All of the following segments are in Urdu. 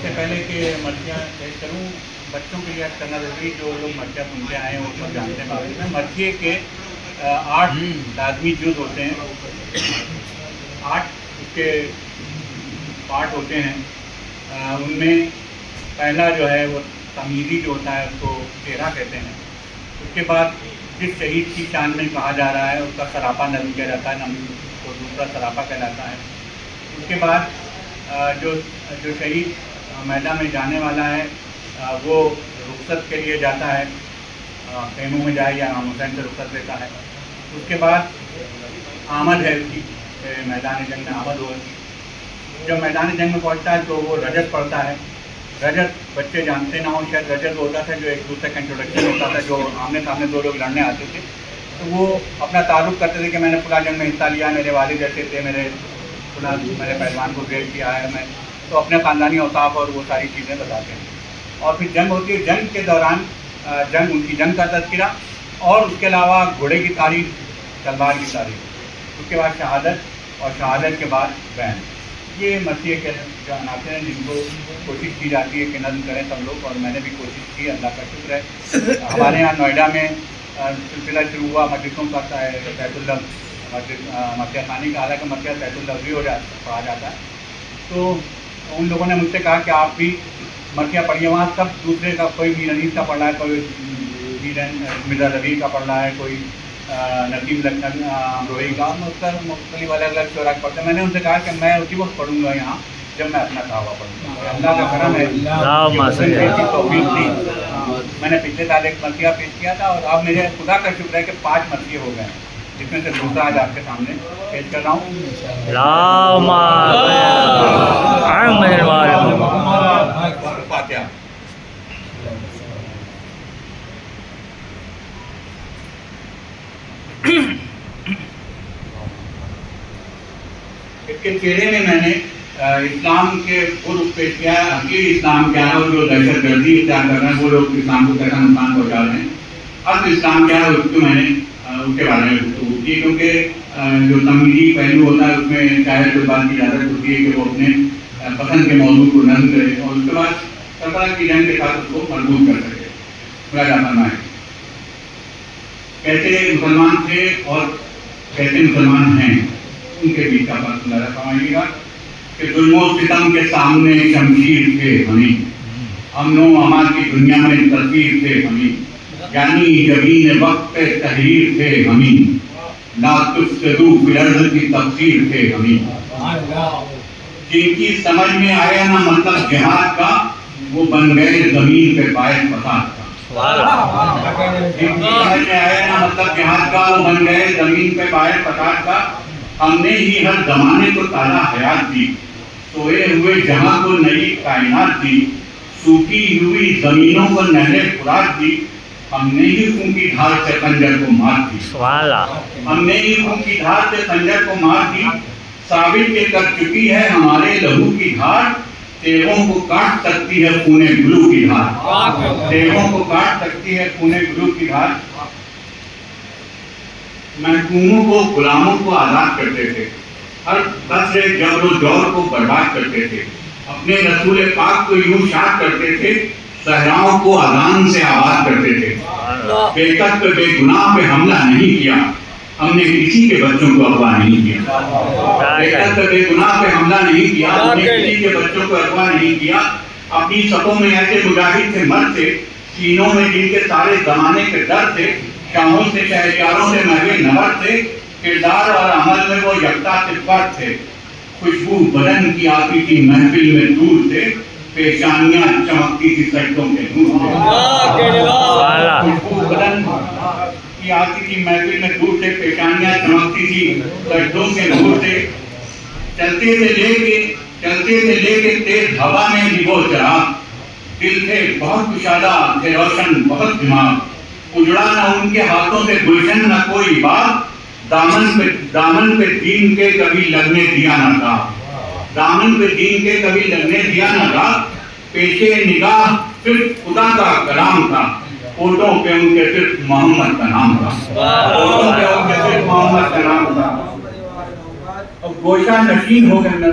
سے پہلے کہ مرثیہ پیش کروں، بچوں کے لیے کرنا ضروری، جو لوگ مرثیہ سنتے آئے ہیں وہ سب جانتے ہیں بارے میں۔ مرثیے کے 8 لازمی جز ہوتے ہیں، 8 اس کے پارٹ ہوتے ہیں۔ ان میں پہلا جو ہے وہ تمیزی جو ہوتا ہے اس کو چہرہ کہتے ہیں۔ اس کے بعد جس شہید کی شان میں کہا جا رہا ہے اس کا سراپا نظم کیا جاتا ہے، نظم کو دوسرا سراپا کہلاتا ہے۔ اس کے بعد جو شہید میدان میں جانے والا ہے وہ رخصت کے لیے جاتا ہے، خیموں میں جائے یا امام حسین سے رخصت لیتا ہے۔ اس کے بعد آمد ہے اس کی، میدان جنگ میں آمد ہوگی۔ جب میدان جنگ میں پہنچتا ہے تو وہ رجت پڑھتا ہے۔ رجت بچے جانتے نہ ہوں شاید، رجت ہوتا تھا جو ایک دوسرے کا انٹروڈکشن ہوتا تھا، جو آمنے سامنے دو لوگ لڑنے آتے تھے تو وہ اپنا تعارف کرتے تھے کہ میں نے فلاں جنگ میں حصہ لیا، میرے والد ایسے تھے، میرے پہلوان کو گریڈ کیا ہے میں، تو اپنے خاندانی اوصاف اور وہ ساری چیزیں بتاتے ہیں۔ اور پھر جنگ ہوتی ہے، جنگ کے دوران ان کی جنگ کا تذکرہ، اور اس کے علاوہ گھوڑے کی تعریف، تلوار کی تعریف، اس کے بعد شہادت، اور شہادت کے بعد بیان۔ یہ مرثیے کے جو عناصر ہیں جن کو کوشش کی جاتی ہے کہ نظم کریں سب لوگ، اور میں نے بھی کوشش کی، اللہ کا شکر ہے۔ ہمارے یہاں نوئیڈا میں سلسلہ شروع ہوا مجلسوں کا، تحت اللفظ مرثیہ ثانی کا، حالانکہ مرثیہ تحت اللفظ ہی پڑھا جاتا ہے۔ تو ان لوگوں نے مجھ سے کہا کہ آپ بھی مرثیہ پڑھیے، وہاں سب دوسرے کا، کوئی میر انیس کا پڑھ رہا ہے، کوئی مرزا ظفیر کا پڑھ رہا ہے، کوئی نسیم لکھنؤ امروہی کا، مختلف الگ الگ شعراء پڑھتے ہیں۔ میں نے ان سے کہا کہ میں اسی وقت پڑھوں گا یہاں جب میں اپنا کہا ہوا پڑھوں گا۔ اللہ کا کرم ہے، توفیق تھی۔ میں نے پچھلے سال ایک مرثیہ پیش کیا تھا، اور اب میرے خدا کا شکر ہے کہ 5 مرثیے ہو گئے ہیں، جس میں سے دوسرا آج آپ کے سامنے پیش کر رہا ہوں۔ فاتحہ۔ اس کے چہرے میں نے اسلام کے عرف پیش کیا ہے، حقیقی اسلام کیا ہے، اور جو دہشت گردی اختیار کر رہے ہیں وہ لوگ اسلام کو کیسا نقصان پہنچا رہے ہیں، اصل اسلام کیا ہے اس کو میں نے اس کے بارے میں گفتگو کی، کیونکہ جو تمیزی پہلو ہوتا ہے اس میں شاعر کو بات کی اجازت ہوتی ہے کہ وہ اپنے پسند کے موضوع کو نظم کرے، اور اس کے بعد کربلا کی جنگ کے ساتھ اس کو مربوط کر سکے۔ خدا فرمائے کیسے مسلمان تھے اور کیسے مسلمان ہیں، ان کے بیچ کا فرق نظر فرمائیے گا کہ ظلم و ستم کے سامنے شمشیر تھے ہمیں، امن و امان کی دنیا میں تصویر تھے ہمیں، یعنی جبین وقت پہ تحریر تھے ہمیں، لا تفسدو فی الارض کی تفسیر تھے ہمیں۔ جن کی سمجھ میں آیا نہ مطلب جہاد کا، وہ بن گئے زمین پہ باعث فساد کا۔ جن کی سمجھ میں آیا نہ مطلب جہاد کا، وہ بن گئے زمین پہ باعث فساد کا۔ ہم نے ہی ہر زمانے کو تازہ حیات دی، سوئے ہوئے جہاں کو نئی کائنات دی، سوکھی ہوئی زمینوں کو نہر فرات دی، ہم نے ہی خون کی دھار سے خنجر کو مار دی، ہم نے ہی خون کی دھار سے خنجر کو مار دی، ثابت یہ کر چکی ہے ہمارے لہو کی دھار، تیغوں کو کاٹ سکتی ہے خون گلو کی دھار، تیغوں کو کاٹ سکتی ہے خون گلو کی دھار۔ محکوموں کو، غلاموں کو آزاد کرتے تھے، ہر قصر جبر و جور کو برباد کرتے تھے، اپنے رسول پاک کو یوں شاد کرتے تھے، صحراؤں کو اذان سے آباد کرتے تھے۔ بے قصد پہ بے گناہ پہ حملہ نہیں کیا، ہم نے کسی کے بچوں کو اغوا نہیں کیا۔ بے قصد پہ بے گناہ پہ حملہ نہیں کیا، ہم نے کسی کے بچوں کو اغوا نہیں کیا۔ اپنی صفوں میں ایسے مجاہد تھے مرد تھے، سینوں میں جن کے سارے زمانے کے در تھے، شاہوں سے شہریاروں سے محوے نور تھے، کردار اور عمل میں وہ یکتا سے فرد تھے، خوشبو بدن کی آتی تھی محفل میں دور سے، پیشانیاں چمکتی تھی سجدوں کے نور سے۔ خوشبو بدن کی آتی تھی محفل میں دور سے، پیشانیاں چمکتی تھی سجدوں کے نور سے۔ چلتے تھے لے کے تیز ہوا میں بھی وہ چراغ، دل تھے بہت کشادہ تھے روشن بہت دماغ، اجڑا نہ ان کے ہاتھوں سے گلشن نہ کوئی باغ، دامن پہ دین کے کبھی لگنے دیا نہ تھا، دامن پہ دین کے کبھی لگنے دیا نہ تھا، پیشے نگاہ صرف خدا کا کلام تھا، فوٹوں پہ ان کے صرف محمد کا نام تھا، فوٹوں پہ ان کے صرف محمد کا نام تھا۔ اب گوشہ نشین ہو گئے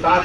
7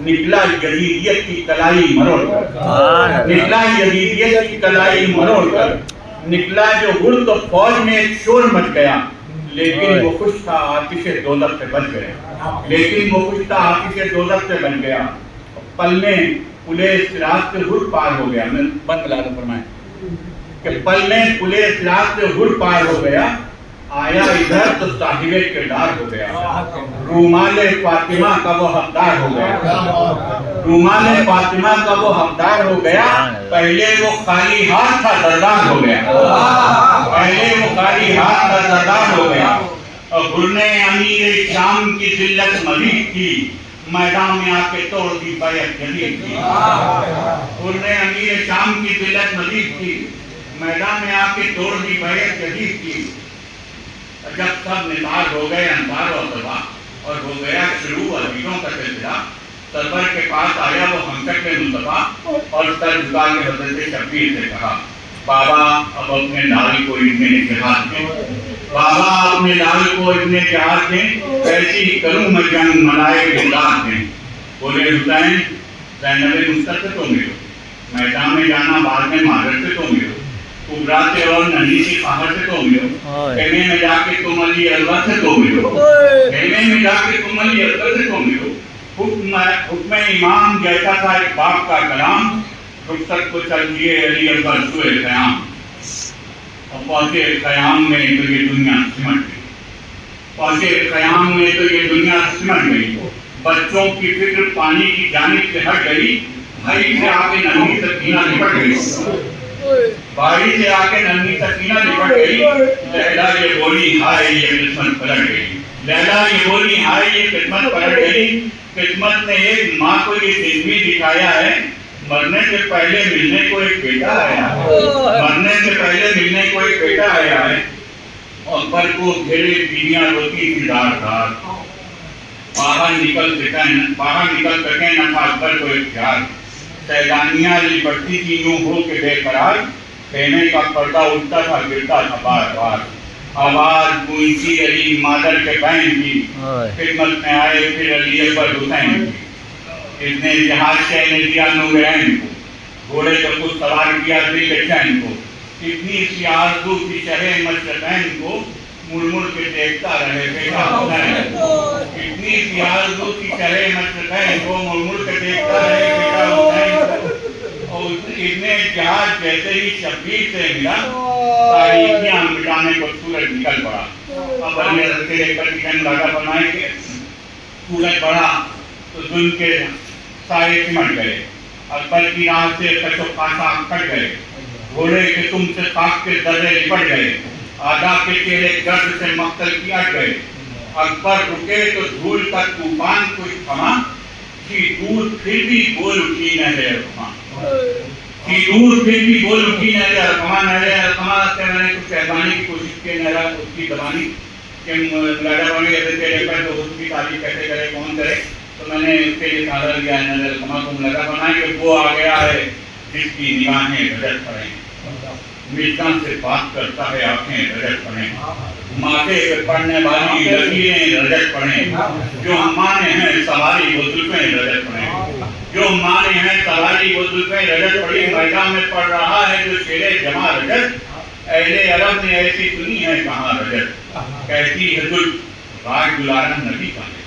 نکلا یزیدیت کی کلائی مروڑ کر، نکلا یزیدیت کی کلائی مروڑ کر، نکلا جو گل تو فوج میں ایک شور مچ گیا، لیکن وہ خوش تھا آتش دوزخ سے بچ گیا، لیکن وہ خوش تھا آتش دوزخ سے بچ گیا، پل میں پلے صراط سے ہر پار ہو گیا۔ میں بند ملا دوں فرمائیں کہ پل میں پلے صراط سے ہر پار ہو گیا، آیا ادھر تو صاحب کردار ہو گیا، رومال فاطمہ کا وہ حقدار ہو گیا، رومال فاطمہ کا وہ حقدار ہو گیا، پہلے وہ خالی ہاتھ تھا سردار ہو گیا، پہلے وہ خالی ہاتھ تھا سردار ہو گیا، اور گرنے امیر شام کی ذلت مزید کی، میدان میں آ کے توڑ دی بیعت جدید کی، گرنے امیر شام کی ذلت مزید کی، میدان میں آ کے توڑ دی بیعت جدید کی، جب سب نثار ہو گئے انصار و طلبہ اور ہو گیا شروع عزیزوں کا سلسلہ، سرور کے پاس آیا وہ ہمشکل مصطفیٰ اور سر جھکا کے حضرت شبیر سے کہا، بابا اب اپنے لال کو ابن جہاد دیں، بابا اپنے لال کو ابن جہاد دیں، ایسی ہی کروں میں جنگ منائے بلاد دیں۔ بولے حسین زینب مستر سے تو ملو، میدان میں جانا بعد میں مہاجر سے تو ملو، کبرا سے اور ننی کی خواہر سے تو ملو، خیمے میں جا کے تم علی اکبر سے تو ملو، خیمے میں جا کے تم علی اکبر سے تو ملو، حکم امام جیسا تھا ایک باپ کا کلام، رخصت کو چل دیے علی اکبر سوئے خیام، اور پہنچے خیام میں تو یہ دنیا سمٹ گئی، پہنچے خیام میں تو یہ دنیا سمٹ گئی، بچوں کی فکر پانی کی جانب سے ہٹ گئی، بھائی سے آ کے ننھی سکینہ نپٹ گئی، بھائی سے آ کے ننھی سکینہ نپٹ گئی، لیلا یہ بولی ہائے یہ قسمت پلٹ گئی، لیلا یہ بولی ہائے یہ قسمت پلٹ گئی، قسمت نے ایک ماں کو یہ فلمی دکھایا ہے، مرنے سے پہلے ملنے کو ایک بیٹا آیا ہے، مرنے سے پہلے ملنے کو ایک بیٹا آیا ہے، اور پر کو گھیرے بیویاں روتی تھی دار دار، باہر نکل سکیں نہ تھا اکبر کو اختیار، سیلانیاں لپٹتی تھی یوں ہو کے بے قرار، خیمے کا پردہ اٹھتا تھا گرتا تھا بار بار، آواز گونجتی علی مادر کے بہن کی، خدمت میں آئے پھر علی اکبر حسین کی، اس نے جہاز شہ نے دیا نورین کو، گھوڑے پر خود سوار کیا دل چین کو، اتنی سی آرزو تھی شہ مشرقین کو، مڑ مڑ کے دیکھتا رہے بیٹا حسین، اتنی سی آرزو تھی شہ مشرقین کو، مڑ مڑ کے دیکھتا رہے بیٹا حسین، اور اتنے جہاز جیسے ہی شبیر سے ملا، تاریخیاں مٹانے کو سورج نکل پڑا، اب علی رضی اللہ عنہ کی مراقبہ فرمائے کہ سورج بڑھا تو ظلم کے سائے سمٹ گئے، اکبر کی راہ سے کش و خاشاک کٹ گئے، گھوڑے کے تم سے خاک کے درے لپٹ گئے، آداب کے چہرے گرد سے مقتل کی اٹ گئے، اکبر رکے تو دھول کا طوفان کچھ تھما، کہ دور پھر بھی بول اٹھی نہر ارقما، کہ دور پھر بھی بول اٹھی نہر ارقما، نہر ارقما سے میں نے کچھ کہانی کی کوشش کی، نہر اس کی زبانی کہ لڑا بنے ایسے تیرے پر تو اس کی تعریف کیسے کرے کون کرے، تو میں نے اس کے لیے سادہ لیا ہے نہر ارقما کو لگا بنائے کہ وہ آ گیا ہے جس کی نگاہیں رجت پڑیں، ملکان سے بات کرتا ہے آنکھیں رجت پڑیں، ماتھے پہ پڑنے والی لکیریں رجت پڑیں، جو مانے ہیں سواری وہ زلفیں رجت پڑیں، جو مانے ہیں سواری وہ زلفیں رجت پڑیں، میدان میں پڑ رہا ہے جو شیر جمع رجت، اہل عرب نے ایسی سنی ہے کہاں رجت، کہتی ہے زلف راج دلارا نبی کا ہے،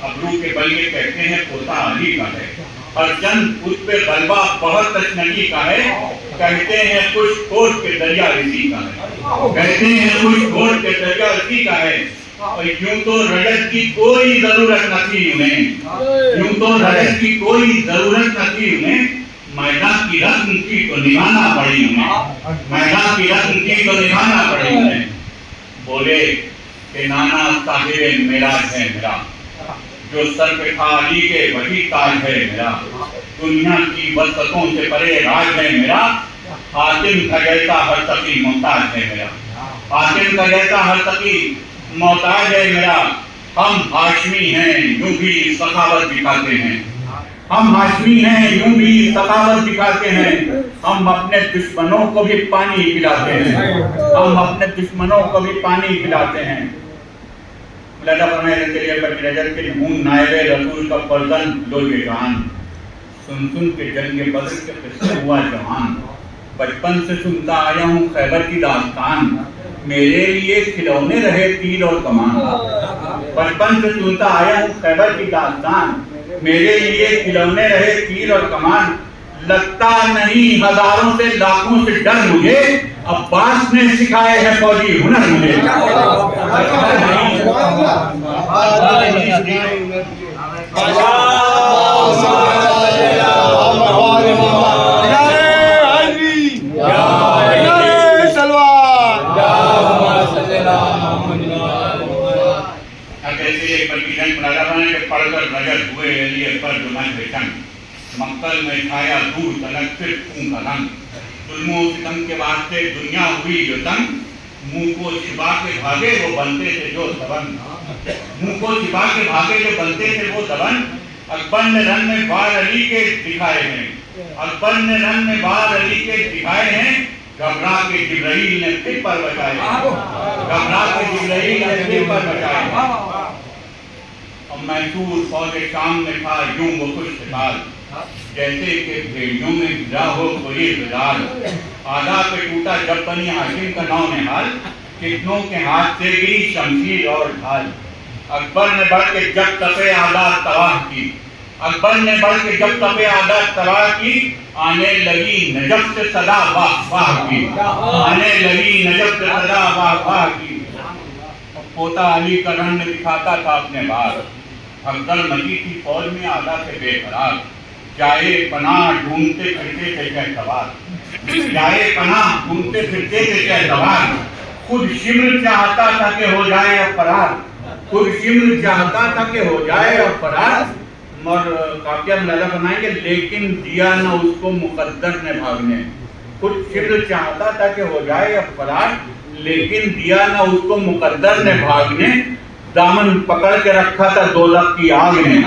ابرو کے بل یہ کہتے ہیں پوتا علی کا ہے، اور چند اس پہ غلبہ بہت تشنگی کا ہے، کہتے ہیں خوش کھوٹ کے دریا اسی کا ہے، کہتے ہیں خوش کھوٹ کے دریا اسی کا ہے، اور یوں تو رجت کی کوئی ضرورت نہ تھی انہیں، یوں تو رجت کی کوئی ضرورت نہ تھی انہیں، میدان کی رسم کی تو نبھانا پڑی انہیں، میدان کی رسم کی تو نبھانا پڑی انہیں، بولے کہ نانا صاحب معراج ہے میرا، جو سر پہ تھا علی کے وہی تاج ہے میرا، دنیا کی وسعتوں سے پرے راج ہے میرا، حاتم کا جیسا ہر تقی محتاج ہے میرا، حاتم کا جیسا ہر تقی محتاج ہے میرا، ہم ہاشمی ہیں یوں بھی سخاوت دکھاتے ہیں، ہم ہاشمی ہیں یوں بھی سخاوت دکھاتے ہیں، ہم اپنے دشمنوں کو بھی پانی پلاتے ہیں، ہم اپنے دشمنوں کو بھی پانی پلاتے ہیں، لگا فرمائے تیرے پر رجب کے خون نائب رسول کا فرزن لو یہ جان، سن سن کے جنگ بدر کے قصے ہوا جہان، بچپن سے سنتا آیا ہوں خیبر کی داستان، میرے لیے کھلونے رہے تیر اور کمان، بچپن سے سنتا آیا ہوں خیبر کی داستان، میرے لیے کھلونے رہے تیر اور کمان، لگتا نہیں ہزاروں سے لاکھوں سے ڈر مجھے، عباس نے سکھائے ہیں فوجی ہنر مجھے۔ پڑھ کر نظر ہوئے علی پر جمن بچن، مقتل میں چھایا دور تلک پھر خون کا رنگ، ظلم و ستم کے واسطے دنیا ہوئی جو تنگ، منہ کو چھپا کے بھاگے وہ بنتے تھے جو دبن، منہ کو چھپا کے بھاگے جو بنتے تھے وہ دبن، اکبر نے رن میں بار علی کے دکھائے ہیں، اکبر نے رن میں بار علی کے دکھائے ہیں، گھبرا کے جبرائیل نے پھر پر بچائے ہیں، گھبرا کے جبرائیل نے پھر پر بچائے ہیں۔ محسوس فوج شام میں تھا یوں وہ خوش خیال، جیسے کہ بھیڑیوں میں گرا ہو کوئی غزال، آدھا پہ ٹوٹا جب بنی ہاشم کا نو نہال، کتنوں کے ہاتھ سے گری شمشیر اور ڈھال، اکبر نے بڑھ کے جب تپے عادات تباہ کی، اکبر نے بڑھ کے جب تپے عادات تباہ کی، آنے لگی نجف سے صدا واہ واہ کی، آنے لگی نجف سے صدا واہ واہ کی، پوتا علی کا رن دکھاتا تھا اپنے بار، ہمدل مچی تھی فوج میں آدھا سے بے قرار، جائے پناہ ڈھونڈتے پھرتے تھے شہسوار، جائے پناہ ڈھونڈتے پھرتے تھے شہسوار، خود شمر چاہتا تھا کہ ہو جائے اب فرار، خود شمر چاہتا تھا کہ ہو جائے اب فرار، اور کافیہ ملالہ فرمائیں گے لیکن دیا نہ اس کو مقدر نے بھاگنے، خود شمر چاہتا تھا کہ ہو جائے اب فرار، لیکن دیا نہ اس کو مقدر نے بھاگنے، دامن پکڑ کے رکھا تھا دوزخ کی آگ نے،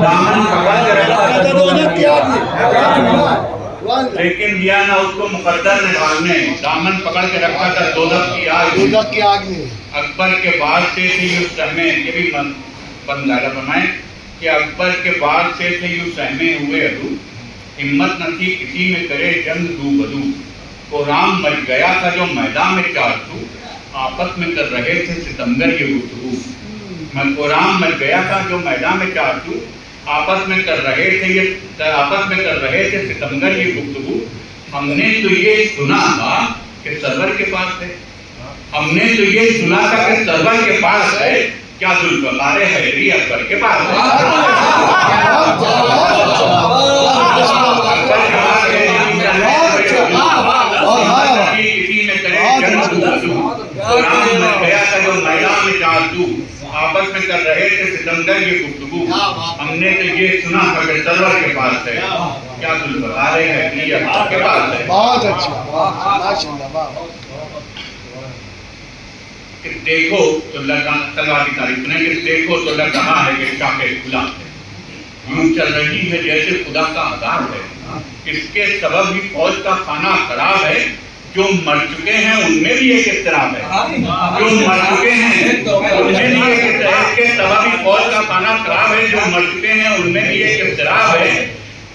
دامن پکڑ کے رکھا تھا دوزخ کی آگ نے، لیکن دیا نہ اس کو مقدر نے بھاگنے، دامن پکڑ کے رکھا تھا دوزخ کی آگ نے۔ اکبر کے بعد سے تھے یوں سہمے، یہ بھی بندہ فرمائیں کہ اکبر کے بعد سے تھے یوں سہمے ہوئے عدو، ہمت نہ تھی کسی میں کرے جنگ دو بدو، قرآن مچ گیا تھا جو میدان میں چارسو، آپس میں کر رہے تھے ستمگر یہ گفتگو، میں قرآن مچ گیا تھا جو میدان میں چارسو، آپس میں کر رہے تھے ستمگر یہ گفتگو، ہم نے تو یہ سنا تھا کہ سرور کے پاس ہے، ہم نے تو یہ سنا تھا کہ سرور کے پاس ہے، کیا ذوالفقار حیدری اکبر کے پاس ہے، آپس میں کر رہے تھے ستمگر یہ گفتگو، ہم نے تو یہ سنا تھا کہ سرور کے پاس ہے، کیا ذوالفقار حیدری اکبر کے پاس ہے۔ بہت اچھا، کہ دیکھو تو تلوار کی تعریف سنیں کہ دیکھو تو لگ رہا ہے کہ شاہ کھلا ہے، یوں چل رہی ہے جیسے خدا کا عذاب ہے، اس کے سبب ہی فوج کا کھانا خراب ہے، جو مر چکے ہیں ان میں بھی ایک اضطراب ہے، جو مر چکے ہیں ان میں بھی ایک اضطراب، اس کے سبب ہی فوج کا کھانا خراب ہے، جو مر چکے ہیں ان میں بھی ایک اضطراب ہے،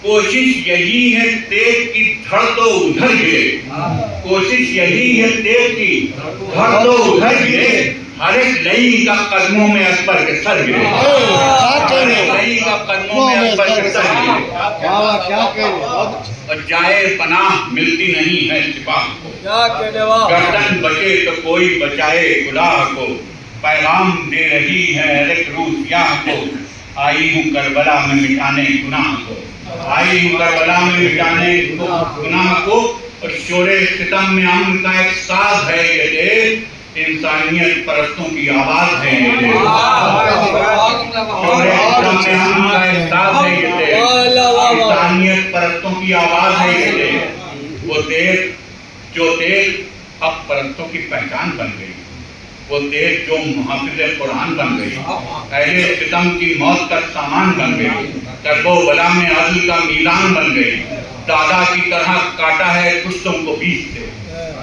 کوشش یہی ہے تیغ کی دھڑ تو ادھر گرے، کوشش یہی ہے تیغ کی دھڑ تو ادھر گرے، ہر ایک لئی کا قدموں میں اکبر کے سر گرے، ہر ایک لئی کا قدموں میں اکبر کے سر گرے، اور جائے پناہ ملتی نہیں ہے سپاہ کو، گردن بچے تو کوئی بچائے گناہ کو، پیغام دے رہی ہے ہر ایک روح سیاہ کو، آئی ہوں کربلا میں مٹانے گناہ کو، آئی ہوں کربلا میں مٹانے گناہ کو، اور شور ستم میں امن کا ایک ساز ہے یہ دیر، انسانیت پرستوں کی آواز ہے یہ دیر، شور ستم میں امن کا ایک ساز ہے یہ دیر، انسانیت پرستوں کی آواز ہے یہ دیر، وہ دیر جو دیر اب پرستوں کی پہچان بن گئی، وہ دیر جو محافظ قرآن بن گئی، اہل ستم کی موت کا سامان بن گئی، کرب و بلا میں عدل کا میزان بن گئی، دادا کی طرح کاٹا ہے کشتوں کو بیچ سے،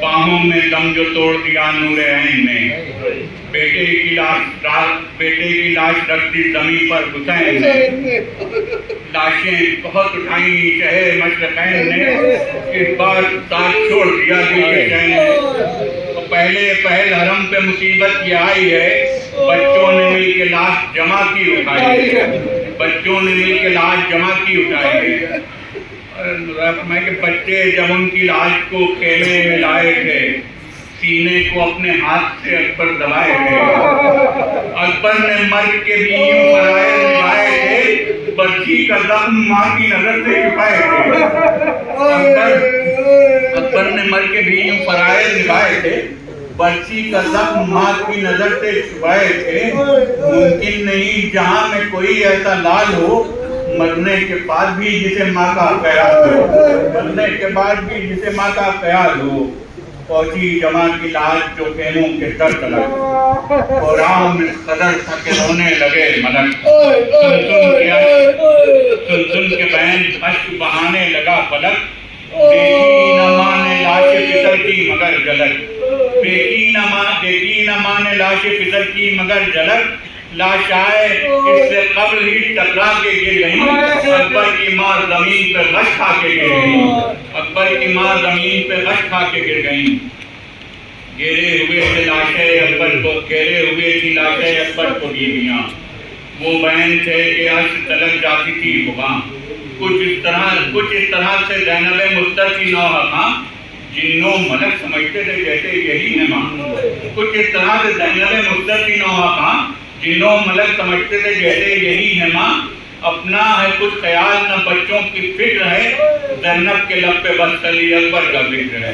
باہوں میں دم جو توڑ دیا نور عین نے، بیٹے کی لاش رکھ دی زمین پر حسین نے، لاشیں بہت اٹھائیں شہر مشرقین نے، اس بار ساتھ چھوڑ دیا دل کے چین نے۔ پہلے پہل حرم پہ مصیبت یہ آئی ہے، بچوں نے مل کے لاش جمع کی اٹھائی ہے، بچوں نے مل کے لاش جمع کی اٹھائی ہے۔ میں کہ بچے جب ان کی لاش کو خیمے میں لائے تھے، سینے کو اپنے ہاتھ سے اکبر دبائے تھے، اکبر نے مرگ کے بھی یوں فرائض نبھائے تھے، برچی کا زخم ماں کی نظر سے چھپائے تھے۔ اکبر نے مرگ کے بھی یوں فرائض نبھائے تھے، برچی کا زخم ماں کی نظر سے چھپائے تھے۔ ممکن نہیں جہاں میں کوئی ایسا لال ہو، مرنے کے بعد بھی جسے ماں کا خیال ہو، مرنے کے بعد بھی جسے ماں کا خیال ہو۔ فوجی جمع کی لاش جو خیموں کے در تلک، اور رام اس قدر تھا کہ رونے لگے ملک، سن سن کے بہن اشک بہانے لگا فلک، دیکھی نہ ماں نے لاش پتر کی مگر جھلک، دیکھی نہ ماں نے لاش پتر کی مگر جھلک، لاش آئے اس سے قبر ہی ٹکرا کے گر گئی، اکبر کی ماں زمین پہ غش کھا کے گر گئی، اکبر کی ماں زمین پہ غش کھا کے گر گئی۔ گھیرے ہوئے تھے لاشیں اکبر کو، گھیرے ہوئے تھی لاشیں اکبر کو بیویاں، وہ بہن تھے کہ عرش تلک جاتی تھی وہاں، کچھ اس طرح سے زینب مستر کی نوح ماں، جنوں ملک سمجھتے تھے جیسے یہی ہے ماں، کچھ اس طرح سے زینب مستر کی نوح ماں، جنوں ملک سمجھتے تھے جیسے یہی ہے ماں، اپنا ہے کچھ خیال نہ بچوں کی فکر ہے، زینب کے لب پہ بس علی اکبر کا ذکر ہے۔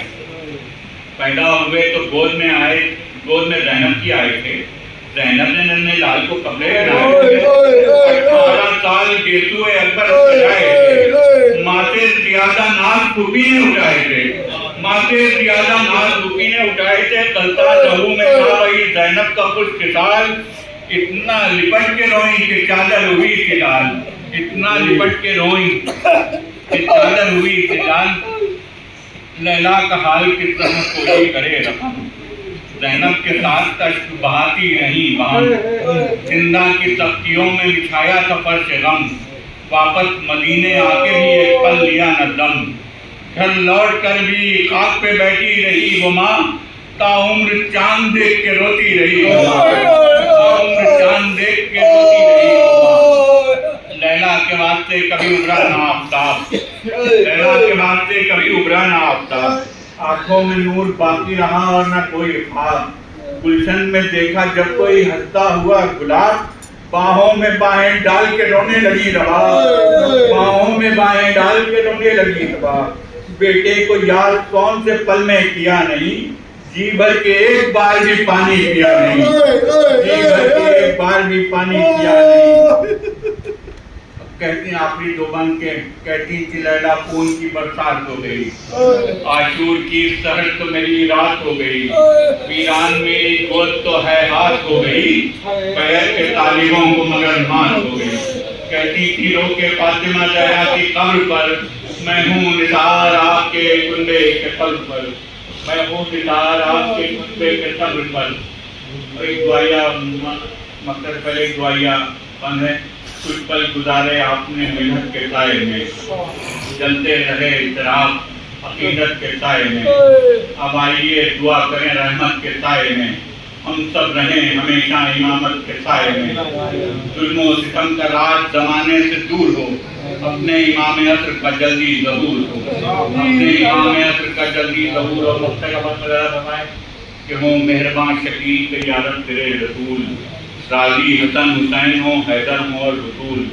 پیدا ہوئے تو گود میں زینب کی آئے تھے، زینب نے ننھے لال کو کپڑے پہنائے تھے، 18 سال گیسوئے اکبر سجائے تھے، ماں سے زیادہ ناز پھوپھی نے اٹھائے تھے، ماں سے زیادہ ناز پھوپھی نے اٹھائے تھے، کلتا لہو میں تھا وہی زینب کا خوش خصال، اتنا لپٹ کے روئیں کہ چادر ہوئی کلال، اتنا لپٹ کے روئیں کہ چادر ہوئی کلال، لیلا کا حال کس طرح کوئی کرے رقم، زینب کے ساتھ تشک بہاتی رہی بہن، زندہ کی تختیوں میں بچھایا تھا فرش غم، واپس مدینے آ کے بھی ایک پل لیا نہ دم، گھر لوٹ کر بھی خاک پہ بیٹھی رہی وہ ماں، تا عمر چاند دیکھ کے روتی رہی وہ ماں، تا عمر چاند دیکھ کے روتی رہی وہ ماں۔ لیلا کے واسطے کبھی ابھرا نہ آفتاب، لیلا کے واسطے کبھی ابھرا نہ آفتاب، آنکھوں میں نور باقی رہا اور نہ کوئی خواب، گلشن میں دیکھا جب کوئی ہنستا ہوا گلاب، باہوں میں باہیں ڈال کے رونے لگی رباب، باہوں میں باہیں ڈال کے رونے لگی رباب، بیٹے کو یاد کون سے پل میں کیا نہیں، جی بھر کے ایک بار بھی پانی پیا نہیں، جی بھر کے ایک بار بھی پانی پیا نہیں۔ کہتی ہیں آخری دو بن کے، کہتی تھی لیلا خون کی برسات ہو گئی، عاشور کی سحر تو میری رات ہو گئی، ویران میری گود تو ہے ہاتھ ہو گئی، پیر کے طالبوں کو مگر مات ہو گئی، کہتی تھی رو کے فاطمہ زہرا کی قبر پر، میں ہوں نثار آپ کے کنبے کے قلب پر، میں ہوں نثار آپ کے کنبے کے قلب پر۔ ایک دعائیہ مقصد پہلے ایک دعائیہ بند ہے، کچھ پل گزارے آپ نے محنت کے سائے میں، جلتے رہے اضطراب عقیدت کے سائے میں، اب آئیے دعا کریں رحمت کے سائے میں، ہم سب رہیں ہمیشہ امامت کے سائے میں، ظلم و ستم کا راج زمانے سے دور ہو، اپنے امام عصر کا جلدی ظہور ہو، اپنے امام عصر کا جلدی ظہور ہو۔ مقصد کا مطلب فرمائے کہ وہ مہربان شکیل پہ یارت تیرے رسول، راضی حسن حسین ہو حیدر ہو اور رسول،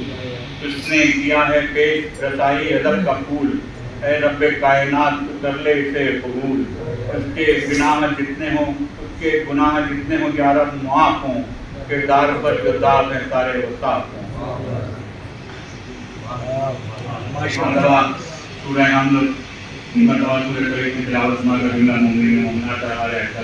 اس نے کیا ہے پیش رسائی ادب کا پھول، اے رب کائنات کر لے اسے قبول، اس کے گناہ جتنے ہوں اس کے گناہ جتنے ہوں یا رب معاف ہوں، کردار پر جو داغ ہیں سارے وہ صاف ہوں۔ مرتبہ سورہ حمد مرتبہ سورہ قریب کی تلاوت مگر اللہ مومنین مومنات آرہ ایسا